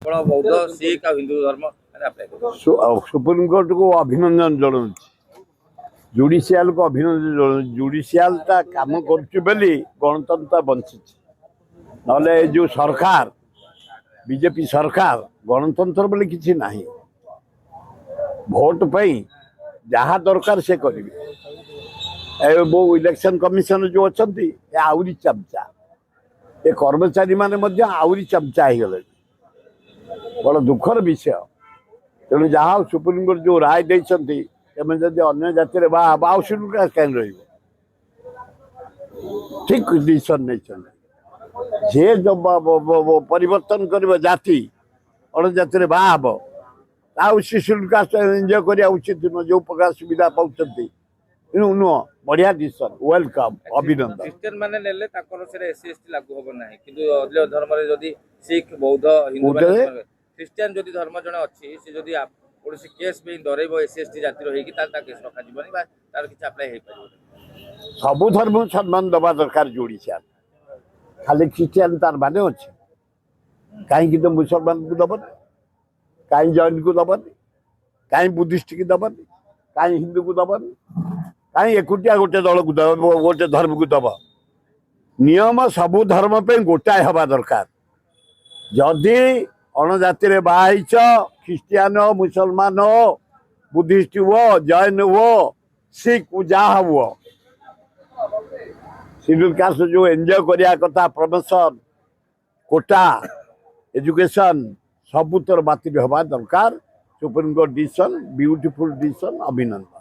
बौद्ध सिख और हिंदू धर्म सुप्रीम कोर्ट को अभिनंदन जनाऊँ जुडिशियाल को अभिनंदन जनाऊँ जुडिशियाल काम कर गणतंत्र बंची ना जो सरकार बीजेपी सरकार गणतंत्र बोले किसी ना भोट पाई जहाँ दरकार से करेंगे वो इलेक्शन कमिशन जो अच्छा आहरी चमचा ये कर्मचारी माने आहरी चमचा हो गले बड़ दुखर विषय तेणु जहाँ सुप्रीम कोर्ट जो राय देती अन्य जाति बाउन कहीं रही ठीक डिसीजन नहीं जे जो परिवर्तन कर जाति अण जाति बाहब शिशु कास्ट एंजॉय करवा उचित नुह जो प्रकार सुविधा पाँच नुह बढ़िया डिसीजन वेलकम अभिनंदन क्रिश्चियन माने नेले ताकर से एससी एसटी लागू होबो नाही किंतु अन्य धर्म रे जदी सिख बौद्ध हिंदू क्रिश्चियन जदी धर्म जने अछि से जदी ओडसी केस में डरेबो एससी एसटी जाति रही कि तार केस रखा जीवनी बा तार किछ अप्लाई हे परिबो सबु धर्म सम्मान दबा दरकार जोड़ी से खाली क्रिश्चियन तार माने अछि कहीं तो मुसलमान को दबन कहीं जैन को दबन कहीं बुद्धिस्ट की दबन कहीं हिंदू को दबन कहीं एकुटिया गोटे दल को दब गोटे धर्म को दब नियम सबु धर्म पे गोटाए हवा दरकार जदि अणजाति बाहच ख्रीस्टियान हो मुसलमान हो बुद्धिस्ट हो जैन हो सिख जहाँ हो शेड्यूल कास्ट जो एंजॉय करिया कथा प्रमोशन कोटा एजुकेशन सबुतर बातिल हवा दरकार supreme court decision beautiful decision अभिनंदन।